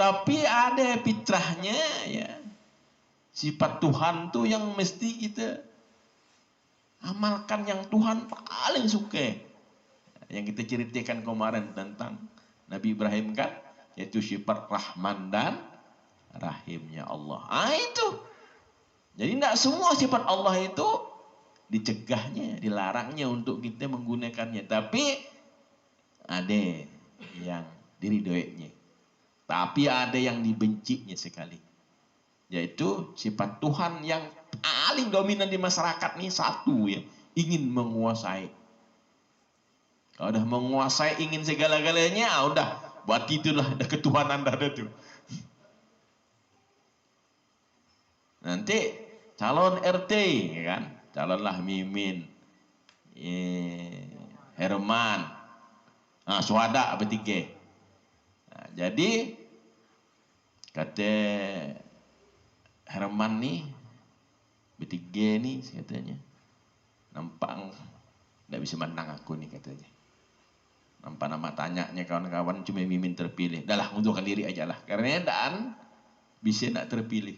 Tapi ada fitrahnya ya. Sifat Tuhan tuh yang mesti kita amalkan, yang Tuhan paling suka. Yang kita ceritakan kemarin tentang Nabi Ibrahim kan, yaitu sifat Rahman dan Rahimnya Allah. Itu. Jadi tidak semua sifat Allah itu dicegahnya, dilarangnya untuk kita menggunakannya. Tapi ada yang diridhoinya. Tapi ada yang dibencinya sekali. Yaitu sifat Tuhan yang paling dominan di masyarakat ini satu ya. Ingin menguasai. Kalau udah menguasai, ingin segala-galanya, udah. Berarti itulah ada ketuhanan dah itu. Nanti calon RT ya kan. Calonlah Mimin. Herman. Suhada bertiga. Nah, jadi kata Herman nih bertiga nih katanya nampak tidak bisa menang aku nih katanya. Nampak nama tanyanya kawan-kawan cuma Mimin terpilih. Dahlah mundurkan diri aja lah. Karena dan bisa nak terpilih.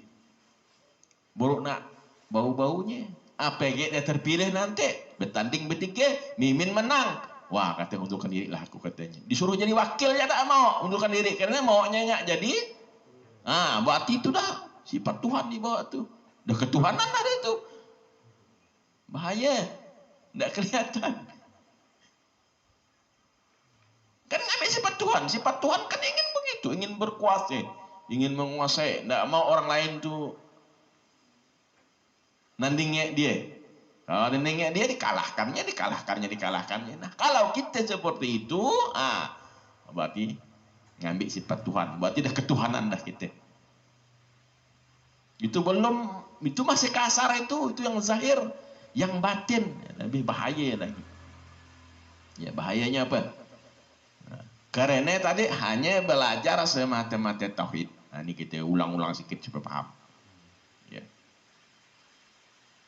Buruk nak bau-baunya. APG dia terpilih nanti bertanding bertiga Mimin menang. Wah, kata undurkan diri lah aku katanya. Disuruh jadi wakil ya tak mau undurkan diri karena maunya nyak jadi. Berarti itu dah sifat Tuhan di bawah tuh. Dah ketuhanan ada itu. Bahaya. Tidak kelihatan. Kan ngambil sifat Tuhan. Sifat Tuhan kan ingin begitu, ingin berkuasa, ingin menguasai. Tidak mau orang lain tuh nandingnya dia. Kalau nandingnya dia dikalahkannya. Nah, kalau kita seperti itu, berarti ngambil sifat Tuhan. Berarti dah ketuhanan dah kita. Itu belum, itu masih kasar itu yang zahir, yang batin lebih bahaya lagi. Ya bahayanya apa? Karena tadi hanya belajar semata-mata tauhid. Nah, ini kita ulang-ulang sedikit supaya paham. Ya.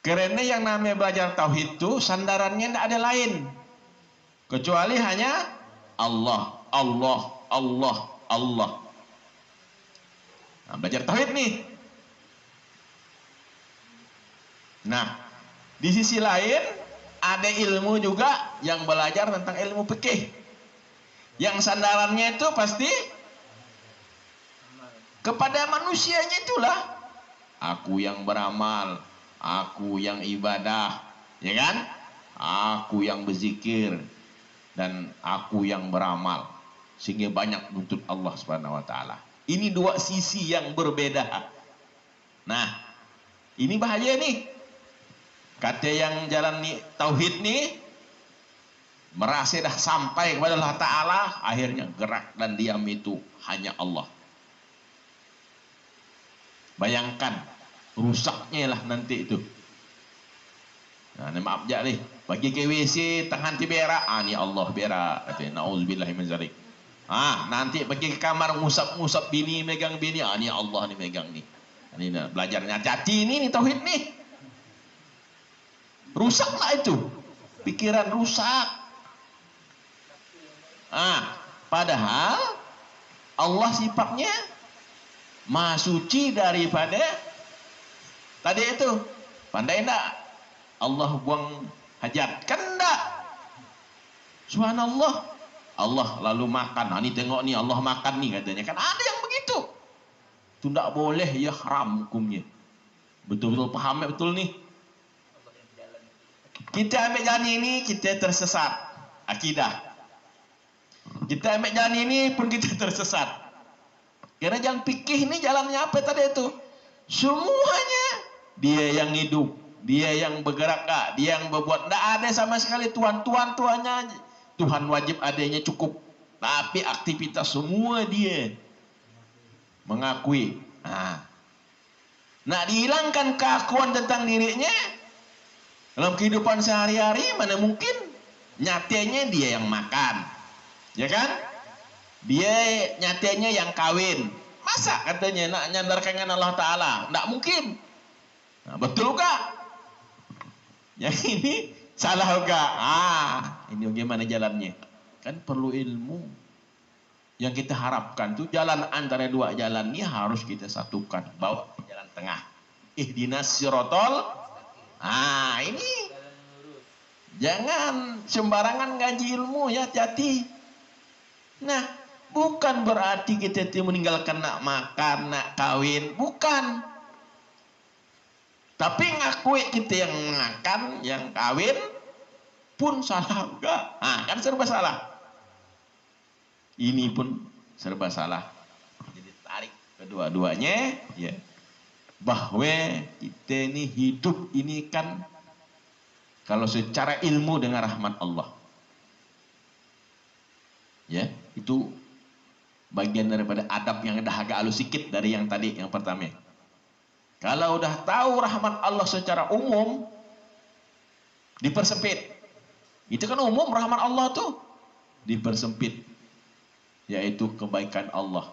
Karena yang namanya belajar tauhid itu sandarannya tidak ada lain kecuali hanya Allah, Allah, Allah, Allah. Nah, belajar tauhid nih. Nah, di sisi lain ada ilmu juga yang belajar tentang ilmu fikih. Yang sandarannya itu pasti kepada manusianya itulah. Aku yang beramal, aku yang ibadah, ya kan? Aku yang berzikir dan aku yang beramal sehingga banyak nuntut Allah Subhanahu wa taala. Ini dua sisi yang berbeda. Nah, ini bahaya nih. Kata yang jalan nih tauhid nih merasa dah sampai kepada Allah Ta'ala, akhirnya gerak dan diam itu hanya Allah. Bayangkan rusaknya lah nanti itu. Nah, maaf aja nih, bagi ke WC tangan ti berak, ni Allah berak, katanya nauzubillahi min zalik. Nanti pergi ke kamar ngusap-ngusap bini, megang bini, ni Allah nih megang nih. Ini belajarnya hati ini tauhid nih. Rusaklah itu. Pikiran rusak. Padahal Allah sifatnya maha suci daripada tadi itu. Pandai enggak? Allah buang hajat. Kan enggak? Subhanallah. Allah lalu makan. Ini tengok nih Allah makan nih katanya. Kan ada yang begitu. Itu enggak boleh, ya haram hukumnya. Betul-betul paham ya betul nih. Kita ambil jalan ini kita tersesat akidah. Kita ambil jalan ini pun kita tersesat. Karena jalan fikih ini jalannya apa tadi itu? Semuanya dia yang hidup, dia yang bergerak, dia yang berbuat. Tidak ada sama sekali Tuhannya. Tuhan wajib adanya cukup. Tapi aktivitas semua dia mengakui. Nak dihilangkan keakuan tentang dirinya dalam kehidupan sehari-hari, mana mungkin? Nyatanya dia yang makan, ya kan? Dia nyatanya yang kawin. Masa katanya nak nyandarkan dengan Allah Ta'ala? Tidak mungkin. Betul kah? Yang ini salah kah? Ini bagaimana jalannya? Kan perlu ilmu. Yang kita harapkan tuh jalan antara dua jalan ini harus kita satukan, bawa ke jalan tengah. Ihdinas sirotol. Ah, ini jangan sembarangan ngaji ilmu ya, hati-hati. Nah, bukan berarti kita meninggalkan nak makan, nak kawin, bukan. Tapi ngakui kita yang makan, yang kawin pun salah enggak? Ah, kan serba salah. Ini pun serba salah. Jadi tarik kedua-duanya, ya. Bahwa kita ini hidup ini kan kalau secara ilmu dengan rahmat Allah. Ya, itu bagian daripada adab yang dah agak halus sedikit dari yang tadi, yang pertama. Kalau udah tahu rahmat Allah secara umum, dipersempit. Itu kan umum rahmat Allah tuh, dipersempit. Yaitu kebaikan Allah.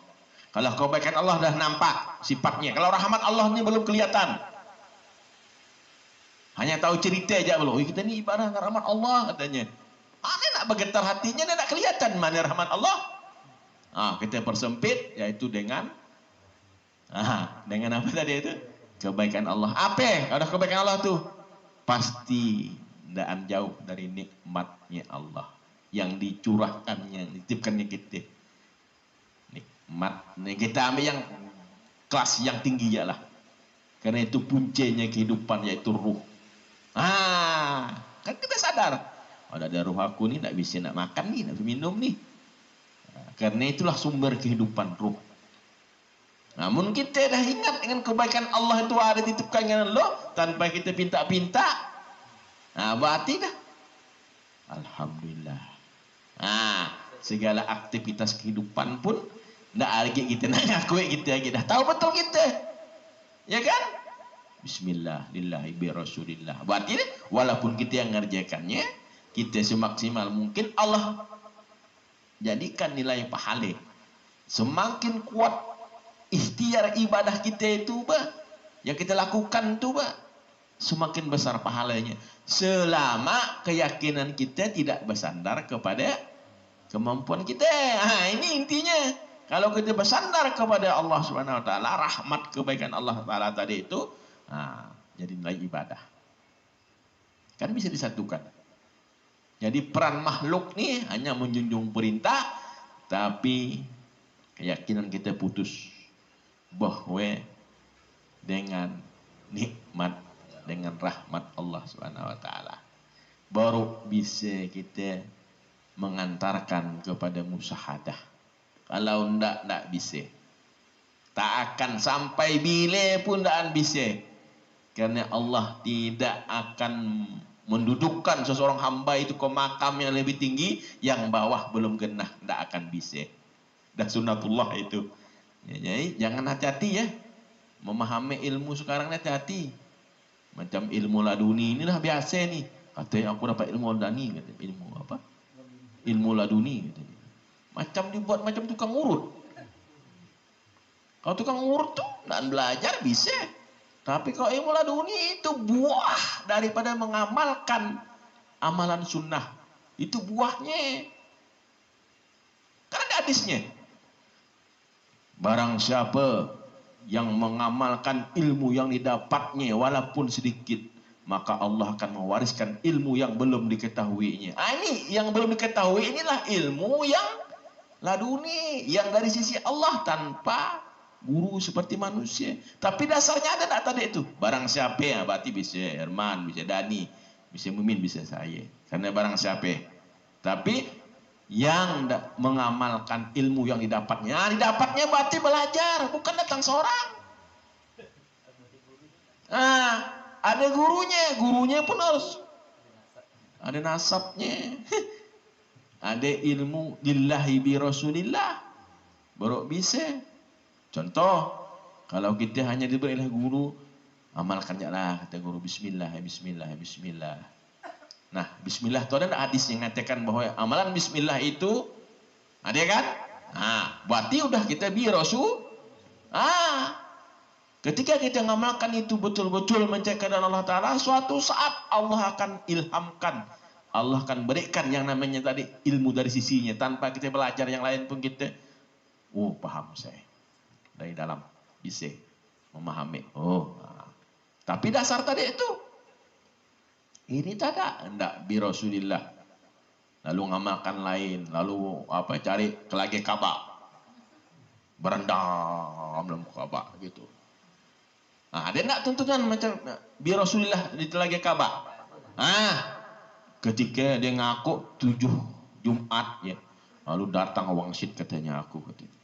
Kalau kebaikan Allah dah nampak sifatnya. Kalau rahmat Allah ini belum kelihatan. Hanya tahu cerita aja belum. Kita ni ibadah rahmat Allah katanya. Mana nak bergetar hatinya, dia nak kelihatan mana rahmat Allah. Kita persempit, yaitu dengan apa tadi itu? Kebaikan Allah. Apa? Kalau kebaikan Allah tuh pasti tidak jauh dari nikmatnya Allah yang dicurahkan, yang dititipkannya kita. Nikmat. Nih kita ambil yang kelas yang tinggi ya lah. Karena itu puncanya kehidupan, yaitu ruh. Kan kita sadar. Ada ruh aku nih, tak bisa nak makan nih, nak minum nih. Karena itulah sumber kehidupan ruh. Namun kita dah ingat dengan kebaikan Allah itu ada dititipkan dengan Allah tanpa kita pinta-pinta. Berarti dah. Alhamdulillah. Segala aktivitas kehidupan pun tak lagi kita nak ngakui kita lagi. Dah tahu betul kita. Ya kan? Bismillah, lillahi bi rasulillah. Berarti walaupun kita yang ngerjakannya, kita semaksimal mungkin Allah jadikan nilai pahala. Semakin kuat ikhtiar ibadah kita itu, yang kita lakukan itu, semakin besar pahalanya. Selama keyakinan kita tidak bersandar kepada kemampuan kita. Ini intinya. Kalau kita bersandar kepada Allah Subhanahu Wa Taala, rahmat kebaikan Allah Taala tadi itu, jadi nilai ibadah. Kan bisa disatukan. Jadi peran makhluk nih hanya menjunjung perintah, tapi keyakinan kita putus bahwa dengan nikmat, dengan rahmat Allah Subhanahu Wa Taala baru bisa kita mengantarkan kepada musyahadah. Kalau ndak bisa. Tak akan sampai bila pun tak bisa. Karena Allah tidak akan mendudukkan seseorang hamba itu ke makam yang lebih tinggi, yang bawah belum genah, tak akan bisa. Dah sunnatullah itu. Jadi jangan hati-hati ya. Memahami ilmu sekarang hati-hati. Macam ilmu laduni inilah biasa nih. Katanya aku dapat ilmu laduni, kata ilmu apa? Ilmu laduni katanya. Macam dibuat macam tukang urut. Kalau tukang urut tuh dan belajar bisa. Tapi kalau ilmu laduni itu buah daripada mengamalkan amalan sunnah. Itu buahnya. Karena ada hadisnya. Barang siapa yang mengamalkan ilmu yang didapatnya walaupun sedikit, maka Allah akan mewariskan ilmu yang belum diketahuinya. Ini yang belum diketahui inilah ilmu yang laduni, yang dari sisi Allah tanpa guru seperti manusia. Tapi dasarnya ada tak tadi itu. Barang siapa ya, berarti bisa Herman, bisa Dani, bisa Mumin, bisa saya. Karena barang siapa. Tapi yang mengamalkan ilmu yang didapatnya, didapatnya berarti belajar, bukan datang seorang. Ada gurunya pun harus ada nasabnya. Ada ilmu lillahi bi rasulillah baru bisa. Contoh, kalau kita hanya diberi guru, amalkan lah kata guru, bismillah, bismillah, bismillah. Nah, bismillah itu ada hadis yang mengatakan bahwa amalan bismillah itu ada kan? Berarti udah kita bi rasul. Ketika kita ngamalkan itu betul-betul mencari kehendak Allah Ta'ala, suatu saat Allah akan ilhamkan, Allah akan berikan yang namanya tadi ilmu dari sisinya. Tanpa kita belajar yang lain pun kita Oh, paham saya. Dari dalam bisa memahami. Oh. Tapi dasar tadi itu. Ini tak ada. Enggak, bi Rasulillah. Lalu ngamalkan lain. Lalu cari kelagi Ka'bah. Berendam dalam Ka'bah gitu. Dia enggak tuntutan macam bi Rasulillah di Telaga Ka'bah. Ketika dia ngaku 7 Jumat ya. Lalu datang wangsit katanya aku katanya.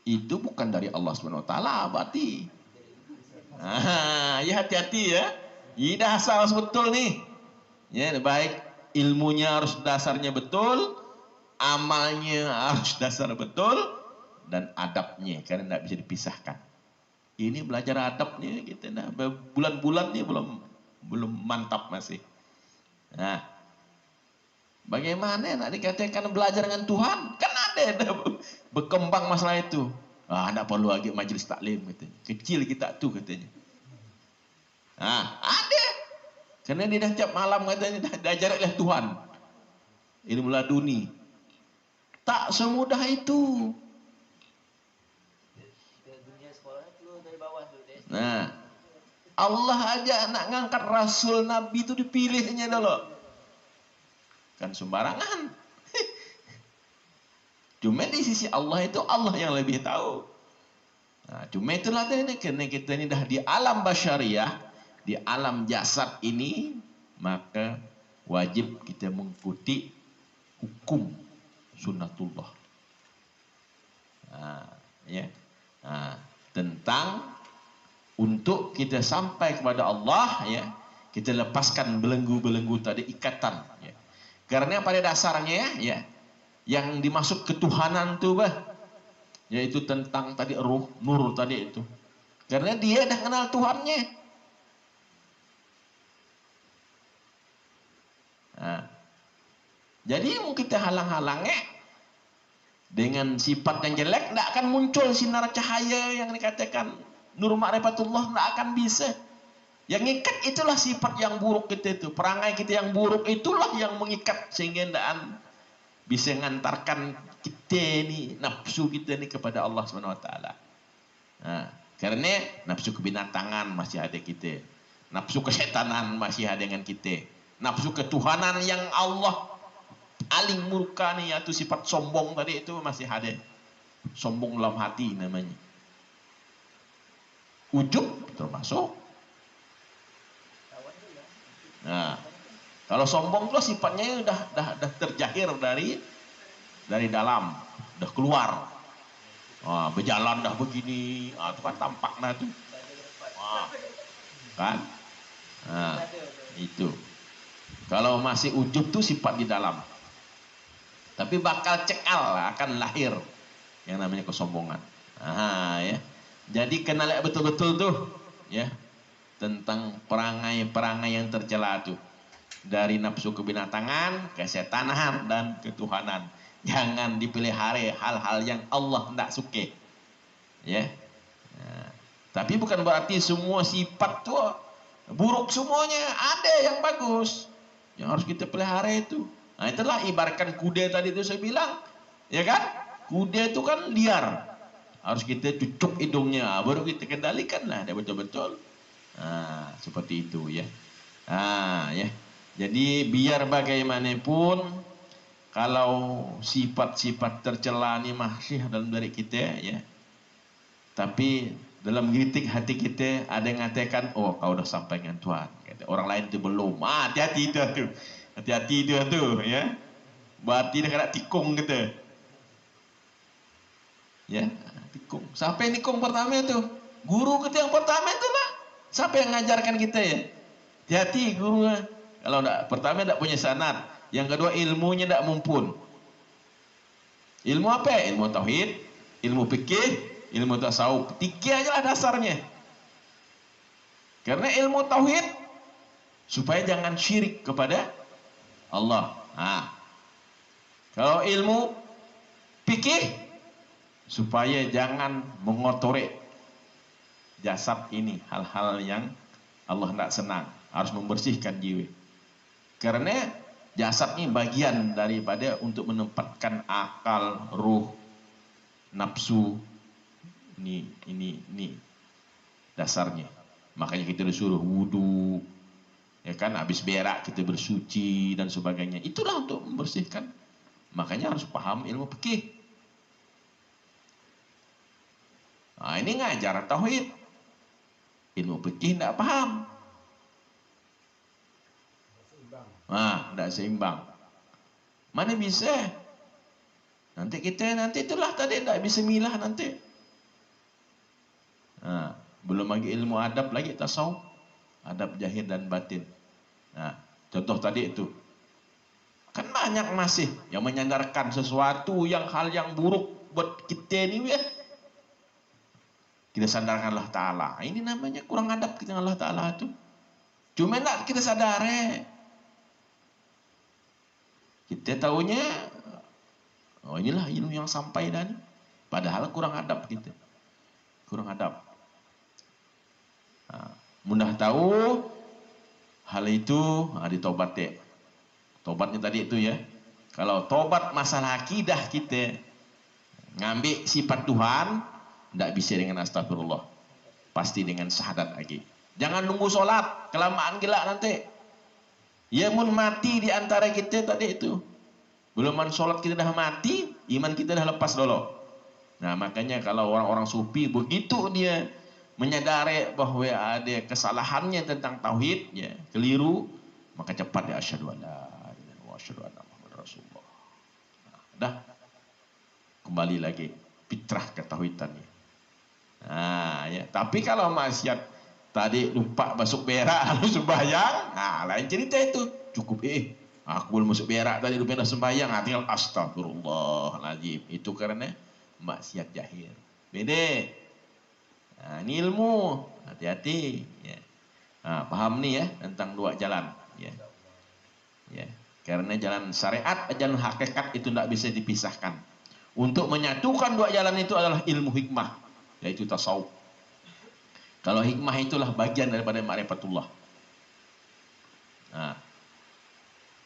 Itu bukan dari Allah Subhanahu wa taala berarti. Ya hati-hati ya. Ini dasar betul nih. Ya, baik ilmunya harus dasarnya betul, amalnya harus dasar betul, dan adabnya karena tidak bisa dipisahkan. Ini belajar adabnya kita bulan-bulan nih belum mantap masih. Nah, bagaimana nak dikatakan belajar dengan Tuhan? Kan ada berkembang masalah itu. Tidak perlu lagi majelis taklim katanya. Kecil kita tuh katanya. Ada. Karena dia dah tiap malam katanya diajar oleh Tuhan. Ilmu laduni. Tak semudah itu. Nah, Allah aja nak ngangkat Rasul Nabi itu dipilihnya dulu. Kan sembarangan. Cuma di sisi Allah itu Allah yang lebih tahu. Cuma itulah ini karena kita ini dah di alam basyariah, di alam jasad ini, maka wajib kita mengikuti hukum sunnatullah. Tentang untuk kita sampai kepada Allah ya, kita lepaskan belenggu-belenggu tadi ikatan ya. Karena pada dasarnya ya, yang dimasuk ketuhanan tuh yaitu tentang tadi ruh, nur tadi itu. Karena dia dah kenal Tuhannya. Jadi mau kita halang-halangnya dengan sifat yang jelek, tidak akan muncul sinar cahaya yang dikatakan nur ma'rifatullah, tidak akan bisa. Yang ngikat itulah sifat yang buruk kita itu. Perangai kita yang buruk itulah yang mengikat sehingga tidak bisa mengantarkan kita ini, nafsu kita ini kepada Allah SWT. Karena nafsu kebinatangan masih ada kita. Nafsu kesetanan masih ada dengan kita. Nafsu ketuhanan yang Allah aling murka nih, yaitu sifat sombong tadi itu masih ada. Sombong dalam hati namanya. Ujub termasuk. Kalau sombong itu sifatnya udah terjahir dari dalam, udah keluar. Berjalan dah begini, itu kan tampak tuh. Kan? Itu. Kalau masih ujub tuh sifat di dalam. Tapi bakal cekal akan lahir yang namanya kesombongan. Ya. Jadi kenal betul-betul tuh ya. Tentang perangai-perangai yang tercela itu dari nafsu kebinatangan, kesetanan dan ketuhanan. Jangan dipelihara hal-hal yang Allah tidak suka. Ya. Tapi bukan berarti semua sifat itu buruk semuanya. Ada yang bagus. Yang harus kita pelihara itu. Itulah ibaratkan kuda tadi itu saya bilang. Ya kan? Kuda itu kan liar. Harus kita cucuk hidungnya. Baru kita kendalikan lah. Dia betul-betul. Seperti itu ya. Ya. Jadi biar bagaimanapun kalau sifat-sifat tercela ini masih dalam diri kita ya. Tapi dalam kritik hati kita ada yang mengatakan, oh kau udah sampai dengan Tuhan. Orang lain itu belum. Hati-hati itu tuh. Hati-hati itu tuh ya. Berarti dia kena tikung kita. Ya, tikung. Siapa yang tikung pertama itu? Guru kita yang pertama itulah. Siapa yang ngajarkan kita ya? Hati-hati guru. Kalau enggak, pertama enggak punya sanad. Yang kedua ilmunya enggak mumpun. Ilmu apa? Ilmu tauhid, ilmu fikih, ilmu tasawuf. 3 aja lah dasarnya. Karena ilmu tauhid supaya jangan syirik kepada Allah. Kalau ilmu fikih supaya jangan mengotori jasad ini, hal-hal yang Allah tidak senang, harus membersihkan jiwa. Karena jasad ini bagian daripada untuk menempatkan akal, ruh, nafsu. Ini dasarnya. Makanya kita disuruh wudu, ya kan, habis berak kita bersuci dan sebagainya. Itulah untuk membersihkan. Makanya harus paham ilmu fikih. Nah, ini ngajar tauhid. Ilmu fikih tidak paham. Nah, tidak seimbang. Mana bisa? Nanti itulah tadi tidak bisa milah nanti. Nah, belum lagi ilmu adab lagi tasawuf, adab zahir dan batin. Nah, contoh tadi itu kan banyak masih yang menyandarkan sesuatu hal yang buruk buat kita ini ya. Kita sandarkan Allah Ta'ala. Ini namanya kurang adab kita dengan Allah Ta'ala itu. Cuma nak kita sadari. Kita tahunya, oh inilah ilmu yang sampai dan padahal kurang adab kita. Kurang adab. Nah, mudah tahu hal itu ditobat ya. Tobatnya tadi itu ya. Kalau tobat masalah akidah kita, ngambil sifat Tuhan, tidak bisa dengan astagfirullah. Pasti dengan syahadat lagi. Jangan nunggu sholat, kelamaan gila nanti. Ya mun mati di antara kita tadi itu. Belum sholat kita dah mati, iman kita dah lepas dulu. Nah makanya kalau orang-orang sufi begitu dia menyadari bahwa ada kesalahannya tentang tauhid, ya, keliru, maka cepat dia asyhadu an la ilaha illallah wa asyhadu anna muhammadar rasulullah. Nah, dah kembali lagi fitrah ketauhidannya. Nah, ya, tapi kalau maksiat tadi lupa masuk berak lalu sembahyang, nah lain cerita itu. Cukup aku belum masuk berak tadi lupa sembahyang, tinggal astagfirullahaladzim. Itu karena maksiat jahil. Beda. Nah, ini ilmu, hati-hati. Ya. Nah, paham nih ya tentang dua jalan. Ya. Ya. Karena jalan syariat, jalan hakikat itu tidak bisa dipisahkan. Untuk menyatukan dua jalan itu adalah ilmu hikmah, yaitu tasawuf. Kalau hikmah itulah bagian daripada ma'rifatullah. Nah,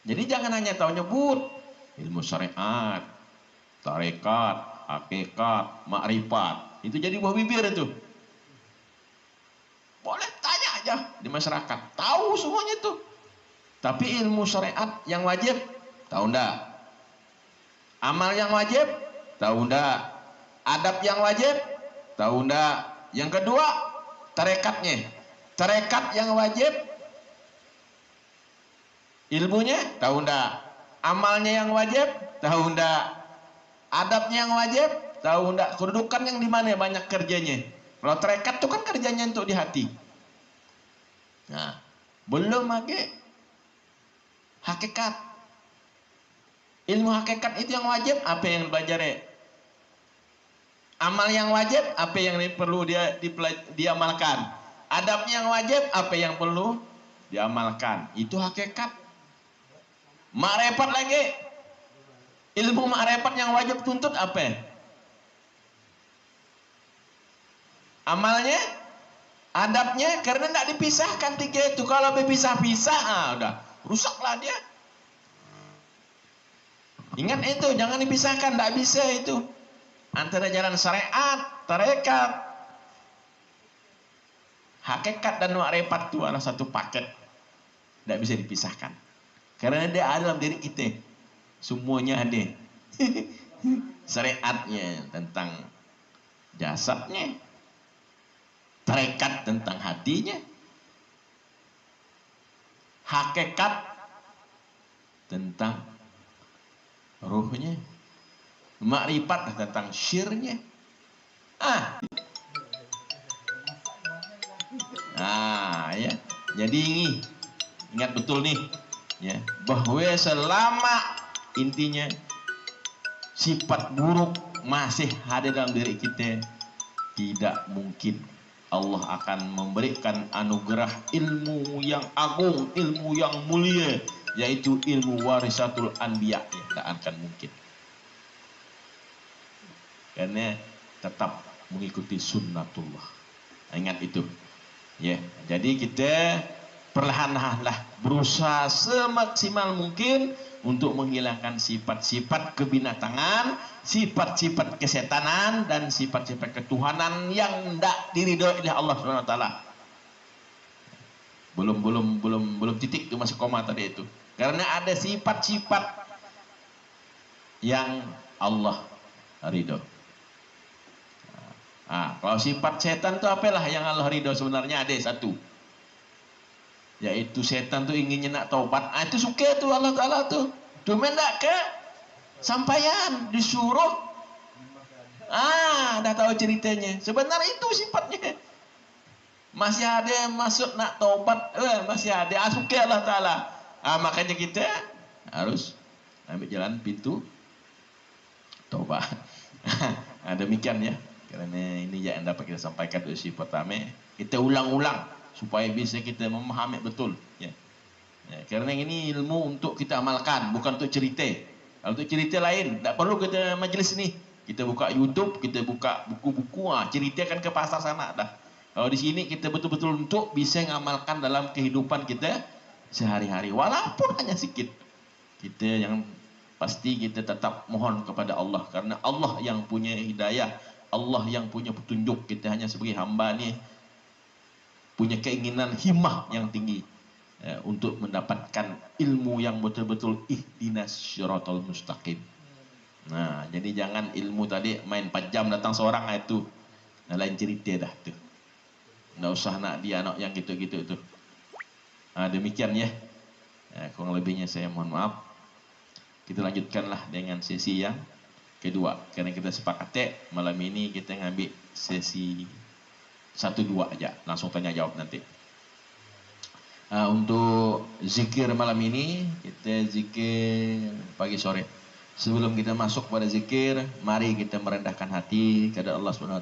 jadi jangan hanya tahu nyebut ilmu syariat, tarekat, hakikat, makrifat. Itu jadi buah bibir itu. Boleh tanya aja di masyarakat, tahu semuanya itu. Tapi ilmu syariat yang wajib, tahu enggak? Amal yang wajib, tahu enggak? Adab yang wajib, tahu enggak? Yang kedua, tarekatnya. Tarekat yang wajib, ilmunya, tahu enggak? Amalnya yang wajib, tahu enggak? Adabnya yang wajib, tahu enggak? Kedudukan yang di mana banyak kerjanya. Kalau tarekat itu kan kerjanya untuk di hati. Nah, belum lagi hakikat. Ilmu hakikat itu yang wajib, apa yang belajar? Amal yang wajib, apa yang perlu diamalkan? Adabnya yang wajib, apa yang perlu diamalkan? Itu hakikat. Ma'rifat lagi. Ilmu ma'rifat yang wajib tuntut apa? Amalnya, adabnya, karena tidak dipisahkan tiga itu. Kalau berpisah-pisah, udah rusaklah dia. Ingat itu, jangan dipisahkan, tidak bisa itu. Antara jalan syariat, tarekat, hakikat dan ma'rifat itu adalah satu paket. Tidak bisa dipisahkan. Karena dia ada dalam diri kita. Semuanya ada. Syariatnya tentang jasadnya, tarekat tentang hatinya, hakikat tentang ruhnya, makrifat tentang syirnya. Ya. Jadi ini ingat betul nih, ya, bahwa selama intinya sifat buruk masih ada dalam diri kita, tidak mungkin Allah akan memberikan anugerah ilmu yang agung, ilmu yang mulia, yaitu ilmu warisatul anbiya. Ya, tidak akan mungkin. Karena tetap mengikuti sunnatullah. Ingat itu. Ya, jadi kita perlahan-lahanlah berusaha semaksimal mungkin untuk menghilangkan sifat-sifat kebinatangan, sifat-sifat kesetanan, dan sifat-sifat ketuhanan yang tidak diridhoi oleh Allah Subhanahu wa taala. Belum titik itu, masih koma tadi itu. Karena ada sifat-sifat yang Allah ridho. Kalau sifat setan itu apalah yang Allah ridho? Sebenarnya ada satu, yaitu setan tuh inginnya nak taubat. Itu suka tuh Allah Ta'ala tuh. Cuma enggak ke sampaian, disuruh. Dah tahu ceritanya. Sebenarnya itu sifatnya. Masih ada yang masuk nak taubat, masih ada. Suka Allah Ta'ala. Makanya kita harus ambil jalan pintu taubat. Demikian ya. Karena ini yang dapat kita sampaikan dari si pertama. Kita ulang-ulang supaya bisa kita memahami betul ya. Karena ini ilmu untuk kita amalkan, bukan untuk cerita. Kalau untuk cerita lain, tak perlu kita majlis ni. Kita buka YouTube, kita buka buku-buku, ceritakan ke pasar sana dah. Kalau di sini kita betul-betul untuk bisa mengamalkan dalam kehidupan kita sehari-hari, walaupun hanya sedikit. Kita yang pasti kita tetap mohon kepada Allah, karena Allah yang punya hidayah, Allah yang punya petunjuk. Kita hanya sebagai hamba ni punya keinginan himmah yang tinggi untuk mendapatkan ilmu yang betul-betul ihdinas syiratal mustaqim. Jadi jangan ilmu tadi main 4 jam datang seorang itu. Lain cerita dah tu. Nggak usah nak dia anak yang gitu-gitu itu. Demikian ya. Kurang lebihnya saya mohon maaf. Kita lanjutkanlah dengan sesi yang kedua. Karena kita sepakat malam ini kita ngambil sesi 1-2 aja, langsung tanya jawab nanti. Untuk zikir malam ini kita zikir pagi sore. Sebelum kita masuk pada zikir, mari kita merendahkan hati kepada Allah Subhanahu wa taala.